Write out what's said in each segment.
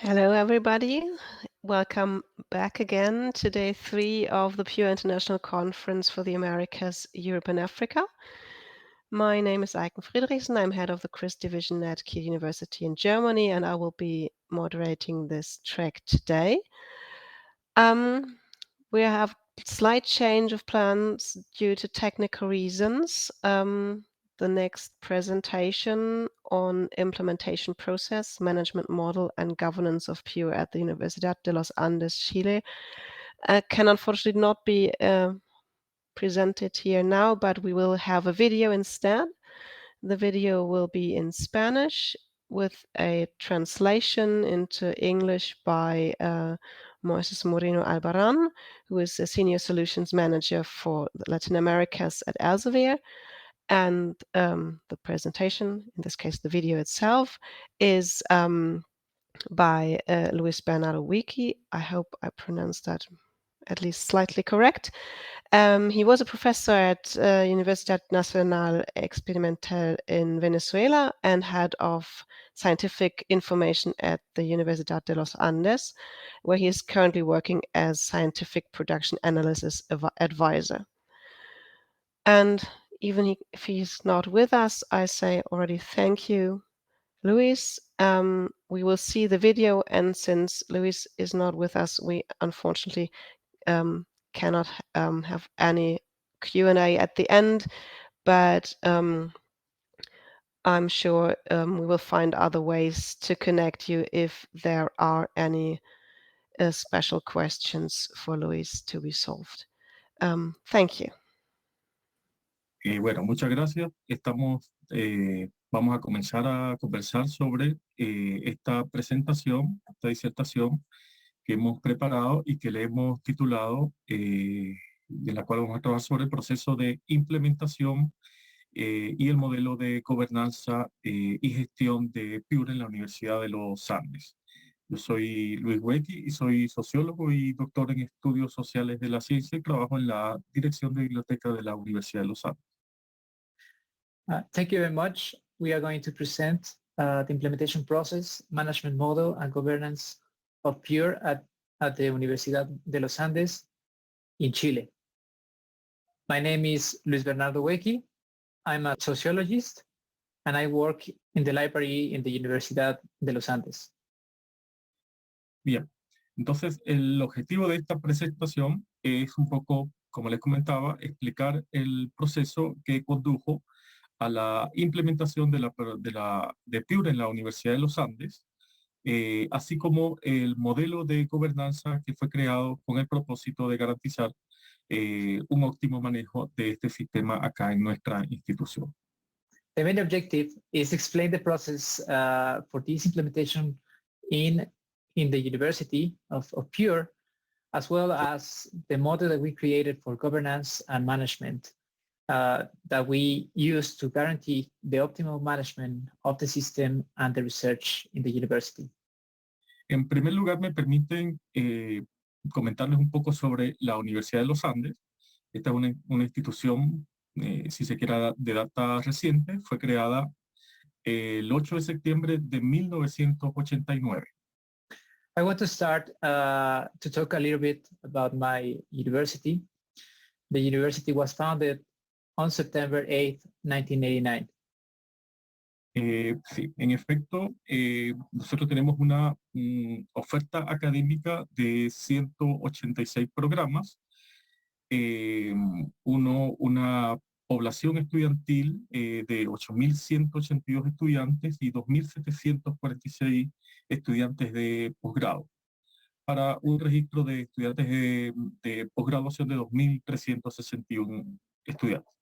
Hello, everybody. Welcome back again to day 3 of the Pure International Conference for the Americas, Europe, and Africa. My name is Eiken Friedrichsen. I'm head of the CRIS division at Kiel University in Germany, and I will be moderating this track today. We have slight change of plans due to technical reasons. The next presentation on implementation process, management model, and governance of Pure at the Universidad de los Andes, Chile, can unfortunately not be presented here now, but we will have a video instead. The video will be in Spanish with a translation into English by Moises Moreno, who is a Senior Solutions Manager for Latin Americas at Elsevier. And the presentation, in this case the video itself, is by Luis Bernardo Weky. I hope I pronounced that at least slightly correct. He was a professor at Universidad Nacional Experimental in Venezuela and head of scientific information at the Universidad de los Andes, where he is currently working as scientific production analysis advisor. And even if he's not with us, I say already thank you, Luis. We will see the video, and since Luis is not with us, we unfortunately cannot have any Q&A at the end, but I'm sure we will find other ways to connect you if there are any special questions for Luis to be solved. Thank you. Bueno, muchas gracias. Vamos a comenzar a conversar sobre esta presentación, esta disertación que hemos preparado y que le hemos titulado, de la cual vamos a trabajar sobre el proceso de implementación y el modelo de gobernanza y gestión de Pure en la Universidad de los Andes. Yo soy Luis Weky y soy sociólogo y doctor en estudios sociales de la ciencia y trabajo en la dirección de biblioteca de la Universidad de los Andes. Thank you very much. We are going to present the implementation process, management model, and governance of Pure at the Universidad de los Andes in Chile. My name is Luis Bernardo Weky. I'm a sociologist, and I work in the library in the Universidad de los Andes. Bien, entonces el objetivo de esta presentación es un poco, como les comentaba, explicar el proceso que condujo a la implementación de Pure en la Universidad de los Andes, así como el modelo de gobernanza que fue creado con el propósito de garantizar un óptimo manejo de este sistema acá en nuestra institución. The main objective is to explain the process for this implementation in the University of Pure, as well as the model that we created for governance and management that we use to guarantee the optimal management of the system and the research in the university. En primer lugar, me permiten comentarles un poco sobre la Universidad de los Andes. Esta es una institución, si se quiere, de data reciente. Fue creada el 8 de septiembre de 1989. I want to start to talk a little bit about my university. The university was founded on September 8, 1989. Sí, en efecto, nosotros tenemos una oferta académica de 186 programas, una población estudiantil de 8.182 estudiantes y 2.746 estudiantes de posgrado, para un registro de estudiantes de posgraduación de 2.361 estudiantes.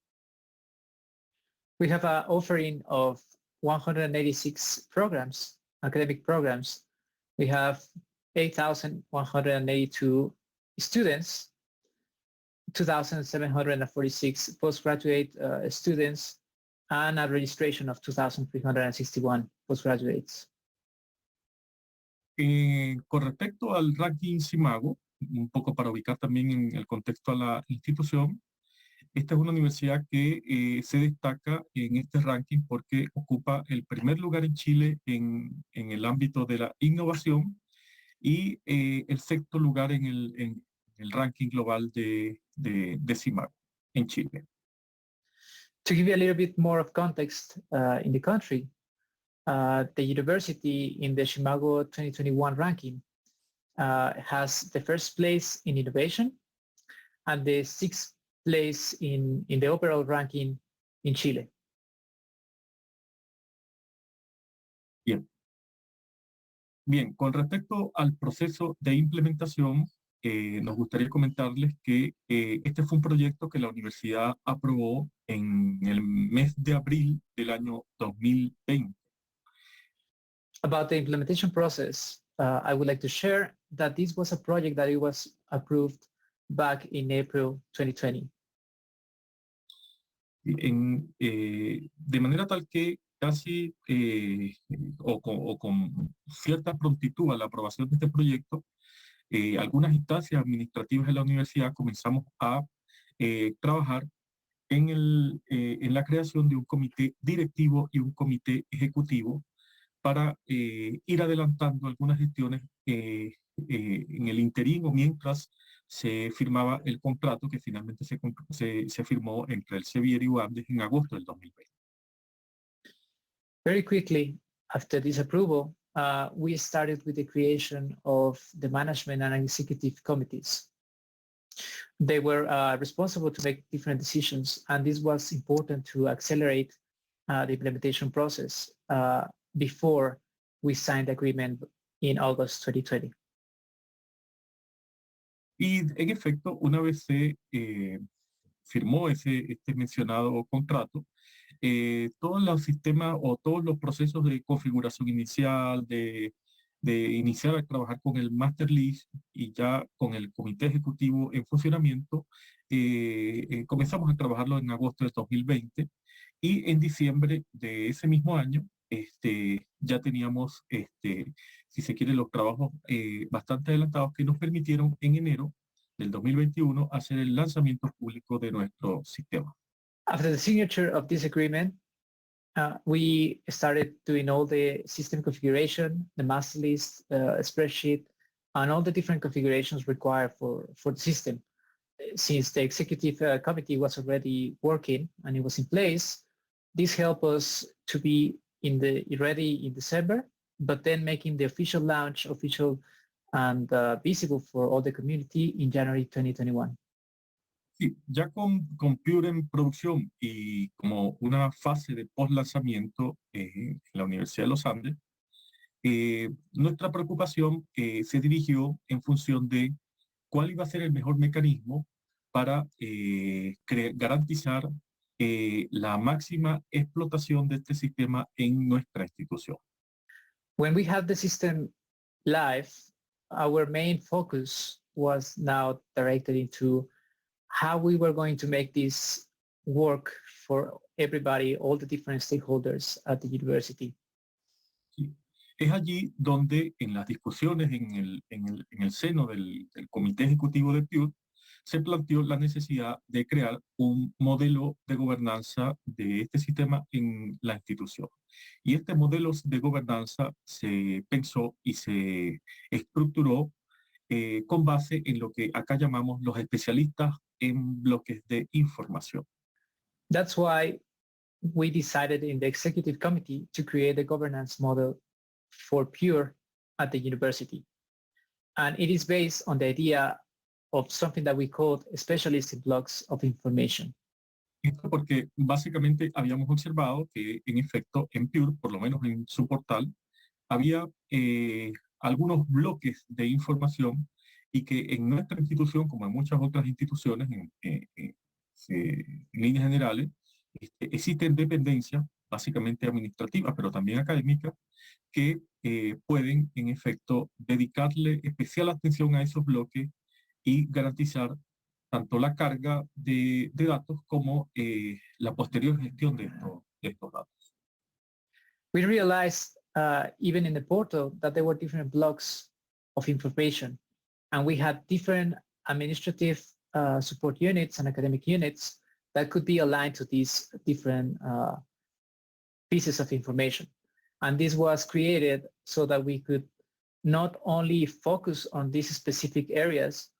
We have an offering of 186 programs, academic programs. We have 8,182 students, 2,746 postgraduate students, and a registration of 2,361 postgraduates. Con respecto al ranking Simago, un poco para ubicar también en el contexto a la institución, esta es una universidad que se destaca en este ranking porque ocupa el primer lugar en Chile en el ámbito de la innovación y el sexto lugar en el ranking global de CIMAC en Chile. To give you a little bit more of context in the country, the university in the Shimago 2021 ranking has the first place in innovation and the sixth place in the overall ranking in Chile. Bien, con respecto al proceso de implementación, nos gustaría comentarles que este fue un proyecto que la universidad aprobó en el mes de abril del año 2020. About the implementation process, I would like to share that this was a project that it was approved back in April 2020. De manera tal que casi o con cierta prontitud a la aprobación de este proyecto, algunas instancias administrativas de la universidad comenzamos a trabajar en la creación de un comité directivo y un comité ejecutivo para ir adelantando algunas gestiones en el interín o mientras se firmaba el contrato que finalmente se firmó entre Elsevier y Uandes en agosto del 2020. Very quickly, after this approval, we started with the creation of the management and executive committees. They were responsible to make different decisions, and this was important to accelerate the implementation process before we signed the agreement in August 2020. Y en efecto, una vez se firmó este mencionado contrato, todos los sistemas o todos los procesos de configuración inicial, de iniciar a trabajar con el master list y ya con el comité ejecutivo en funcionamiento, comenzamos a trabajarlo en agosto de 2020 y en diciembre de ese mismo año ya teníamos, si se quiere, los trabajos bastante adelantados que nos permitieron en enero del 2021 hacer el lanzamiento público de nuestro sistema. After the signature of this agreement, we started doing all the system configuration, the master list, spreadsheet, and all the different configurations required for the system. Since the executive committee was already working and it was in place, this helped us to be ready in December, but then making the official launch official and visible for all the community in January 2021. Sí, ya con Pure en producción y como una fase de post-lanzamiento en la Universidad de los Andes, nuestra preocupación se dirigió en función de cuál iba a ser el mejor mecanismo para garantizar la máxima explotación de este sistema en nuestra institución. When we had the system live, our main focus was now directed into how we were going to make this work for everybody, all the different stakeholders at the university. Sí. Es allí donde en las discusiones en el seno del Comité Ejecutivo de PURE se planteó la necesidad de crear un modelo de gobernanza de este sistema en la institución. Y este modelo de gobernanza se pensó y se estructuró con base en lo que acá llamamos los especialistas en bloques de información. That's why we decided in the executive committee to create a governance model for PURE at the university. And it is based on the idea of something that we called specialist in blocks of information. Esto porque básicamente habíamos observado que en efecto en PURE, por lo menos en su portal, había algunos bloques de información y que en nuestra institución, como en muchas otras instituciones, en líneas generales, existen dependencias básicamente administrativas, pero también académicas, que pueden en efecto dedicarle especial atención a esos bloques y garantizar tanto la carga de datos como la posterior gestión de estos datos. We realized even in the portal that there were different blocks of information, and we had different administrative support units and academic units that could be aligned to these different pieces of information. And this was created so that we could not only focus on these specific areas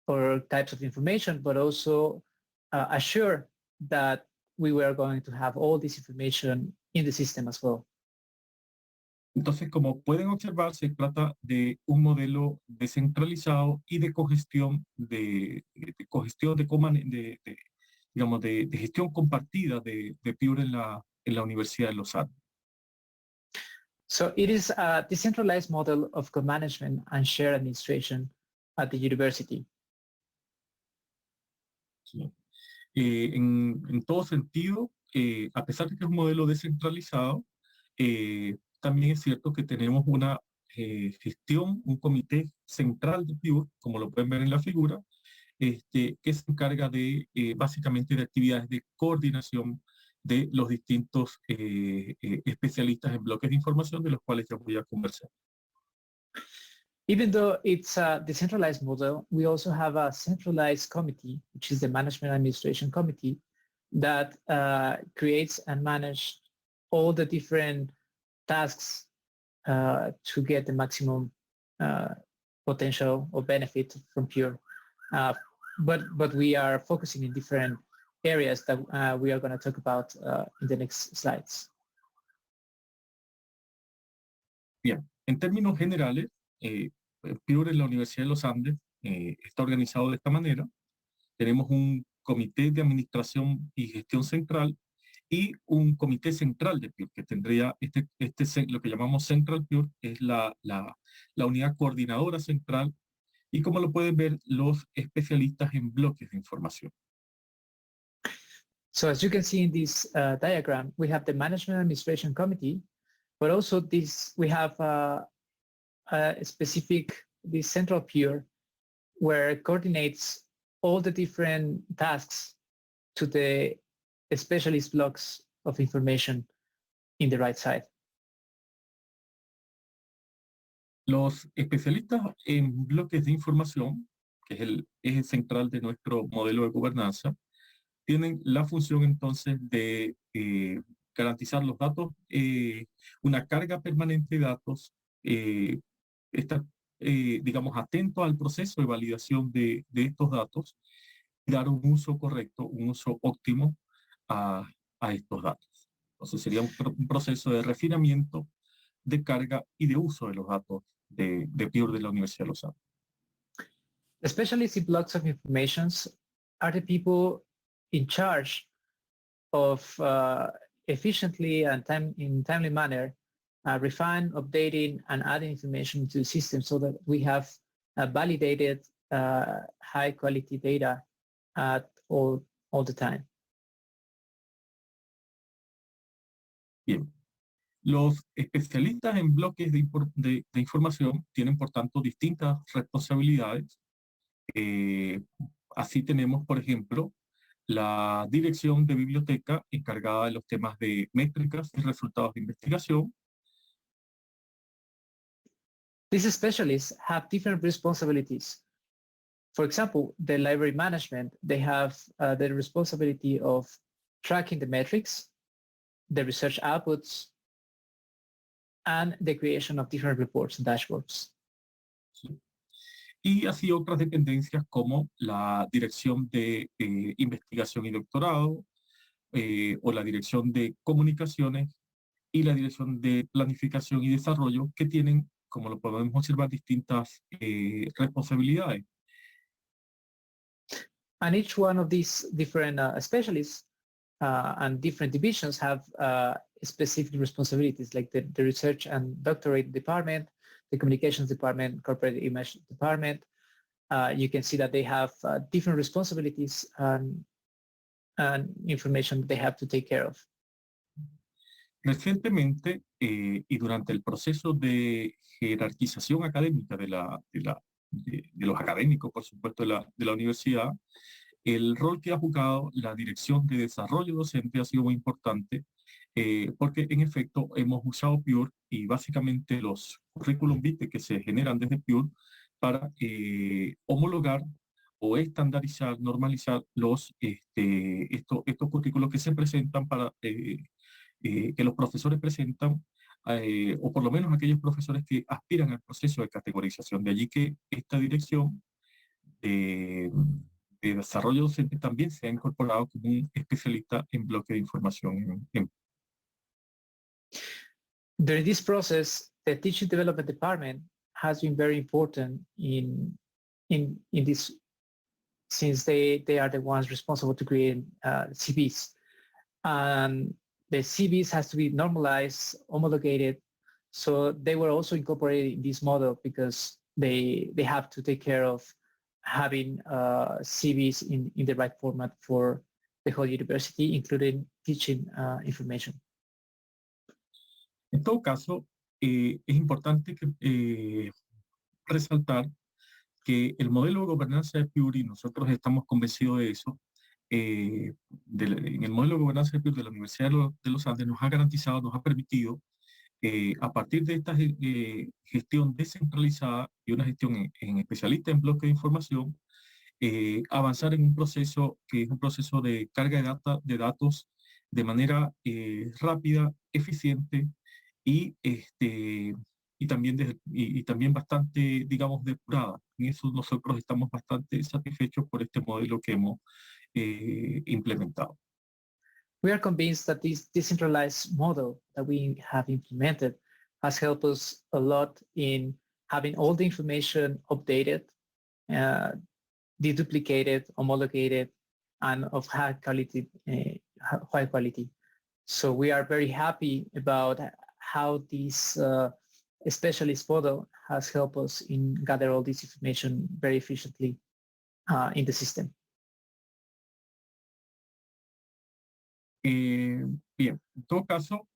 or types of information, but also assure that we were going to have all this information in the system as well. Entonces, como pueden observar, se trata de un modelo descentralizado y de cogestión digamos, de gestión compartida de Pure en la Universidad de los Andes. So it is a decentralized model of co-management and shared administration at the university. Sí. En todo sentido, a pesar de que es un modelo descentralizado, también es cierto que tenemos una gestión, un comité central de Pure, como lo pueden ver en la figura, que se encarga de básicamente de actividades de coordinación de los distintos especialistas en bloques de información, de los cuales ya voy a conversar. Even though it's a decentralized model, we also have a centralized committee, which is the Management Administration Committee, that creates and manages all the different tasks to get the maximum potential or benefit from Pure. But we are focusing in different areas that we are going to talk about in the next slides. Bien, en términos generales, Pure en la Universidad de los Andes está organizado de esta manera. Tenemos un comité de administración y gestión central y un comité central de Pure, que tendría lo que llamamos Central Pure, es la unidad coordinadora central, y como lo pueden ver, los especialistas en bloques de información. So as you can see in this diagram, we have the Management Administration Committee, but also we have a specific, this Central Pure, where it coordinates all the different tasks to the specialist blocks of information in the right side. Los especialistas en bloques de información, que es el eje central de nuestro modelo de gobernanza, tienen la función entonces de garantizar los datos, una carga permanente de datos, estar, digamos, atento al proceso de validación de estos datos y dar un uso correcto, un uso óptimo a estos datos. Entonces sería un proceso de refinamiento, de carga y de uso de los datos de Pure de la Universidad de los Andes. The specialists in blocks of information are the people in charge of efficiently and in timely manner refine, updating, and adding information to the system so that we have validated high quality data at all the time. Bien. Los especialistas en bloques de información tienen, por tanto, distintas responsabilidades. Así tenemos, por ejemplo, la dirección de biblioteca encargada de los temas de métricas y resultados de investigación. These specialists have different responsibilities. For example, the library management, they have the responsibility of tracking the metrics, the research outputs, and the creation of different reports and dashboards. Sí. Y así otras dependencias como la dirección de investigación y doctorado, o la dirección de comunicaciones y la dirección de planificación y desarrollo, que tienen, como lo podemos observar, distintas responsabilidades. And each one of these different specialists and different divisions have specific responsibilities, like the research and doctorate department, the communications department, corporate image department. You can see that they have different responsibilities and information they have to take care of. Recientemente, y durante el proceso de jerarquización académica de los académicos, por supuesto, de la universidad, el rol que ha jugado la Dirección de Desarrollo Docente ha sido muy importante, porque en efecto hemos usado Pure y básicamente los currículum vitae que se generan desde Pure para homologar o estandarizar, normalizar estos currículos que se presentan que los profesores presentan o por lo menos aquellos profesores que aspiran al proceso de categorización. De allí que esta dirección de desarrollo docente también se ha incorporado como un especialista en bloque de información. During this process, the teaching development department has been very important in this, since they are the ones responsible to create CVs. And the CVs has to be normalized, homologated. So they were also incorporated in this model because they have to take care of having CVs in the right format for the whole university, including teaching information. En todo caso, es importante resaltar que el modelo de gobernanza de PUR, y nosotros estamos convencidos de eso, en el modelo de gobernanza de PUR de la Universidad de los Andes nos ha garantizado, nos ha permitido, a partir de esta gestión descentralizada y una gestión en especialista en bloques de información, avanzar en un proceso que es un proceso de carga de datos de manera rápida, eficiente y, y también bastante, digamos, depurada. En eso nosotros estamos bastante satisfechos por este modelo que hemos implementado. We are convinced that this decentralized model that we have implemented has helped us a lot in having all the information updated, deduplicated, homologated, and of high quality. So we are very happy about how this specialist model has helped us in gather all this information very efficiently in the system. Bien, en todo caso,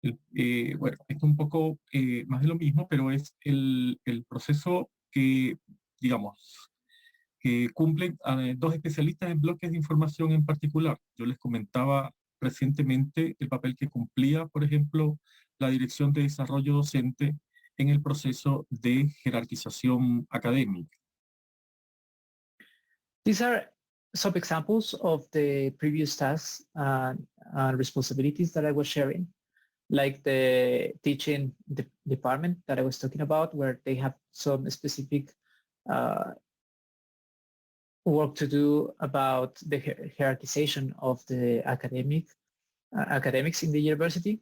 bueno, esto es un poco más de lo mismo, pero es el proceso que, digamos, que cumplen dos especialistas en bloques de información en particular. Yo les comentaba recientemente el papel que cumplía, por ejemplo, la Dirección de Desarrollo Docente en el proceso de jerarquización académica. These are some examples of the previous tasks and responsibilities that I was sharing, like the teaching department that I was talking about, where they have some specific work to do about the hierarchization of the academics in the university.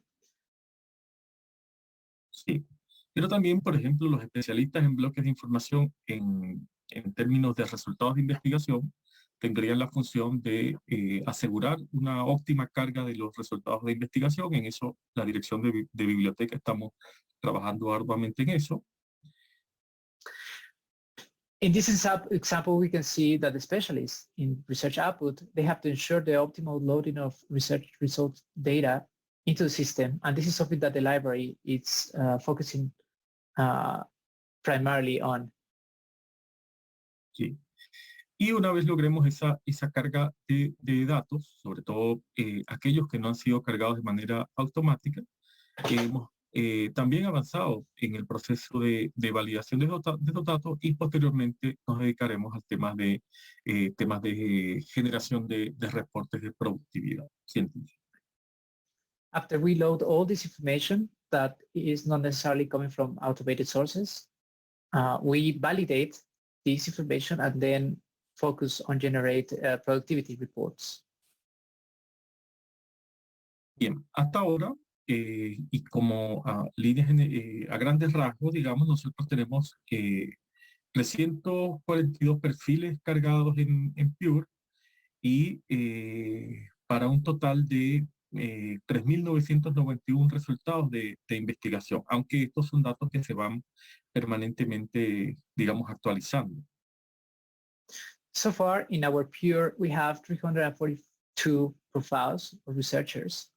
Sí, pero también, por ejemplo, los especialistas en bloques de información en términos de resultados de investigación tendrían la función de asegurar una óptima carga de los resultados de investigación. En eso, la dirección de biblioteca estamos trabajando arduamente en eso. In this example, we can see that the specialists in research output, they have to ensure the optimal loading of research results data into the system. And this is something that the library is focusing primarily on. Sí. Y una vez logremos esa carga de datos, sobre todo aquellos que no han sido cargados de manera automática, hemos también avanzado en el proceso de validación de los datos y posteriormente nos dedicaremos a temas de generación de reportes de productividad científica. After we load all this information that is not necessarily coming from automated sources, we validate this information and then focus on generate productivity reports. Bien, hasta ahora, y como a grandes rasgos, digamos, nosotros tenemos 342 perfiles cargados en Pure y para un total de 3.991 resultados de investigación, aunque estos son datos que se van permanentemente, digamos, actualizando. So far in our Pure, we have 342 profiles of researchers,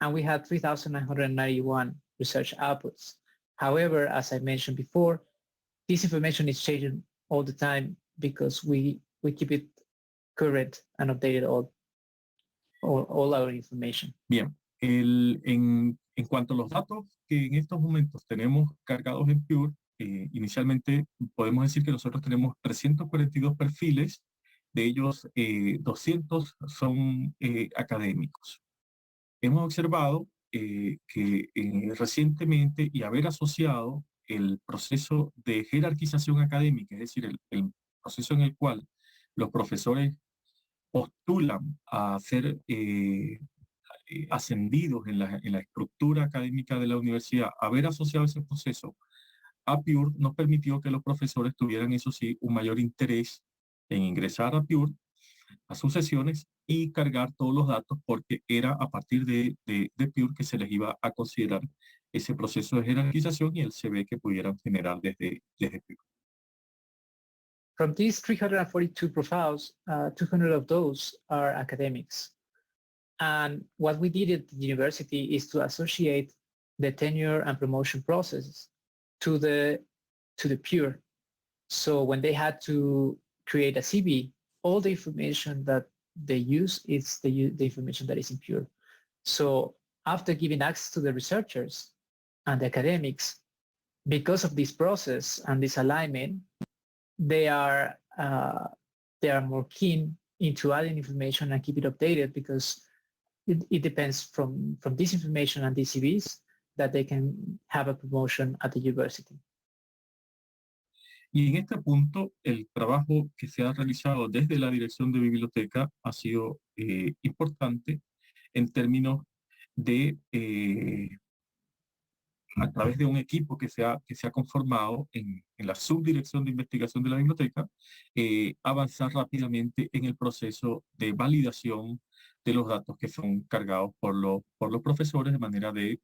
and we had 3,991 research outputs. However, as I mentioned before, this information is changing all the time because we keep it current and updated all our information. Bien, en cuanto a los datos que en estos momentos tenemos cargados en Pure, inicialmente podemos decir que nosotros tenemos 342 perfiles, de ellos 200 son académicos. Hemos observado que recientemente y haber asociado el proceso de jerarquización académica, es decir, el proceso en el cual los profesores postulan a ser ascendidos en la estructura académica de la universidad, haber asociado ese proceso a Pure nos permitió que los profesores tuvieran, eso sí, un mayor interés en ingresar a Pure, a sus sesiones y cargar todos los datos, porque era a partir de Pure que se les iba a considerar ese proceso de jerarquización y el CV que pudieran generar desde Pure. From these 342 profiles, 200 of those are academics. And what we did at the university is to associate the tenure and promotion processes to the Pure. So when they had to create a CV, all the information that they use is the information that is in Pure. So after giving access to the researchers and the academics, because of this process and this alignment, they are more keen into adding information and keep it updated, because it depends from this information and these CVs that they can have a promotion at the university. Y en este punto, el trabajo que se ha realizado desde la dirección de biblioteca ha sido importante en términos de, a través de un equipo que se ha conformado en la subdirección de investigación de la biblioteca, avanzar rápidamente en el proceso de validación de los datos que son cargados por los profesores, de manera de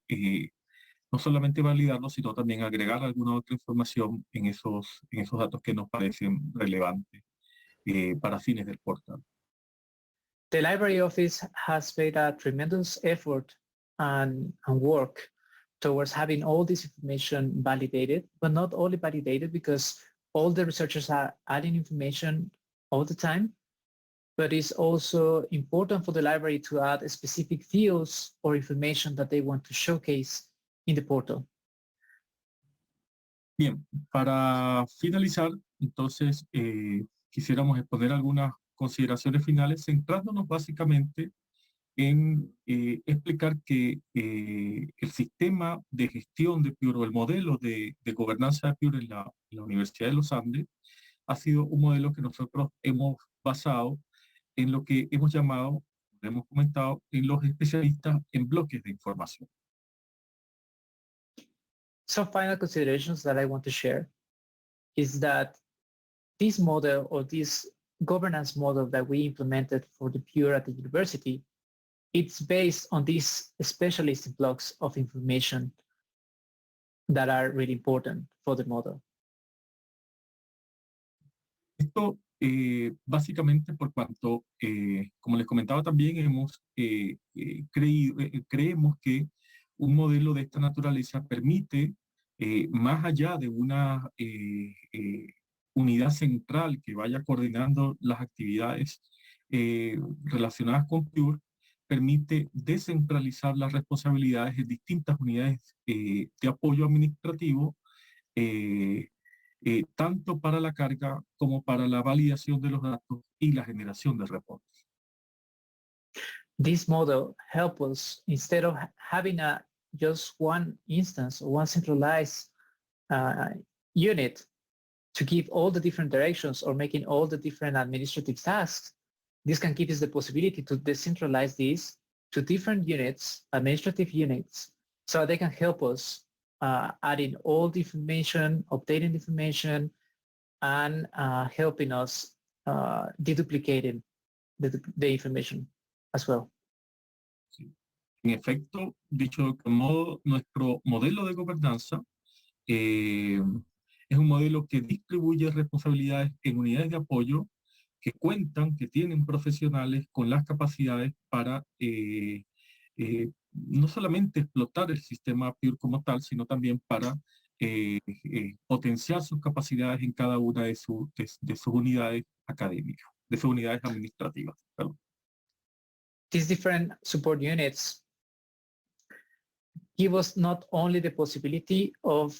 no solamente validarlos, sino también agregar alguna otra información en esos datos que nos parecen relevantes para fines del portal. The library office has made a tremendous effort and work towards having all this information validated, but not only validated because all the researchers are adding information all the time, but it's also important for the library to add specific fields or information that they want to showcase in the portal. Bien, para finalizar, entonces quisiéramos exponer algunas consideraciones finales, centrándonos básicamente en explicar que el sistema de gestión de Pure, o el modelo de gobernanza de Pure en la Universidad de los Andes, ha sido un modelo que nosotros hemos basado en lo que hemos llamado, hemos comentado, en los especialistas en bloques de información. Some final considerations that I want to share is that this model, or this governance model that we implemented for the Pure at the university, it's based on these specialist blocks of information that are really important for the model. Esto básicamente por cuanto, como les comentaba también, creemos que un modelo de esta naturaleza permite, más allá de una unidad central que vaya coordinando las actividades relacionadas con Pure, permite descentralizar las responsabilidades en distintas unidades de apoyo administrativo, tanto para la carga como para la validación de los datos y la generación de reportes. This model helps us, instead of having just one instance or one centralized unit to give all the different directions or making all the different administrative tasks, this can give us the possibility to decentralize this to different units, administrative units, so they can help us adding all the information, updating the information, and helping us deduplicating the information as well. Sí. En efecto, dicho de modo, nuestro modelo de gobernanza es un modelo que distribuye responsabilidades en unidades de apoyo que tienen profesionales con las capacidades para no solamente explotar el sistema Pure como tal, sino también para potenciar sus capacidades en cada una de sus unidades académicas, de sus unidades administrativas. Perdón. These different support units give us not only the possibility of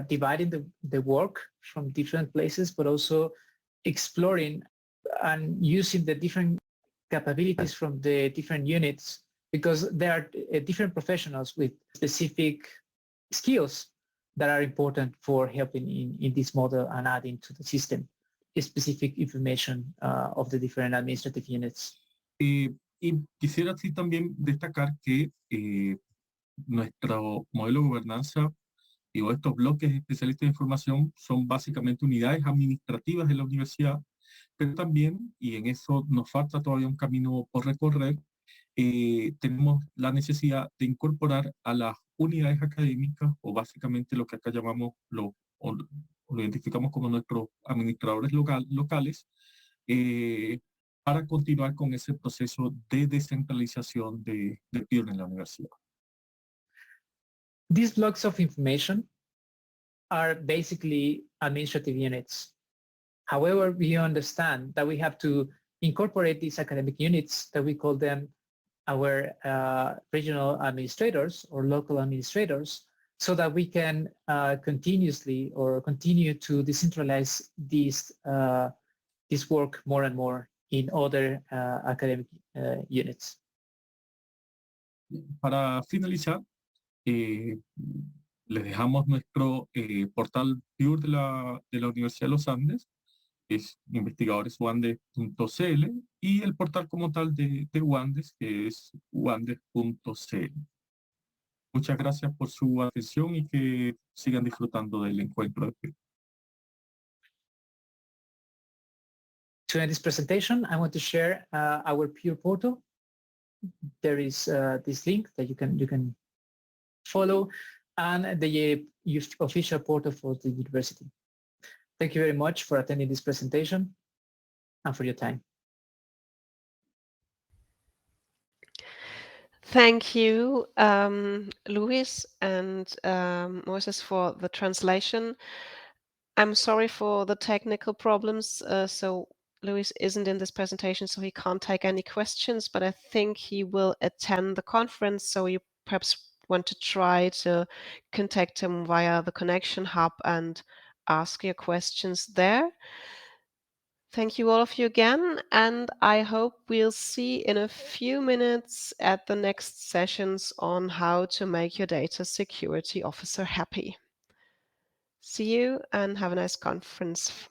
dividing the work from different places, but also exploring and using the different capabilities from the different units because there are different professionals with specific skills that are important for helping in this model and adding to the system specific information of the different administrative units. Y quisiera así también destacar que nuestro modelo de gobernanza y estos bloques especialistas de información son básicamente unidades administrativas de la universidad, pero también, y en eso nos falta todavía un camino por recorrer, tenemos la necesidad de incorporar a las unidades académicas, o básicamente lo que acá llamamos, o lo identificamos como nuestros administradores locales, para continuar con ese proceso de descentralización de PIR en la universidad. These blocks of information are basically administrative units. However, we understand that we have to incorporate these academic units, that we call them our regional administrators or local administrators, so that we can continue to decentralize this work more and more in other academic units. Para finalizar, les dejamos nuestro portal PURE de la Universidad de los Andes, es investigadoresuandes.cl, y el portal como tal de UANDES, que es uandes.cl. Muchas gracias por su atención y que sigan disfrutando del encuentro de PURE. To end this presentation, I want to share our PURE portal. There is this link that you can follow, and the official portal for the university. Thank you very much for attending this presentation and for your time. Thank you, Luis and Moises, for the translation. I'm sorry for the technical problems. So Luis isn't in this presentation, so he can't take any questions, but I think he will attend the conference. So you perhaps want to try to contact him via the connection hub and ask your questions there. Thank you all of you again, and I hope we'll see in a few minutes at the next sessions on how to make your data security officer happy. See you and have a nice conference.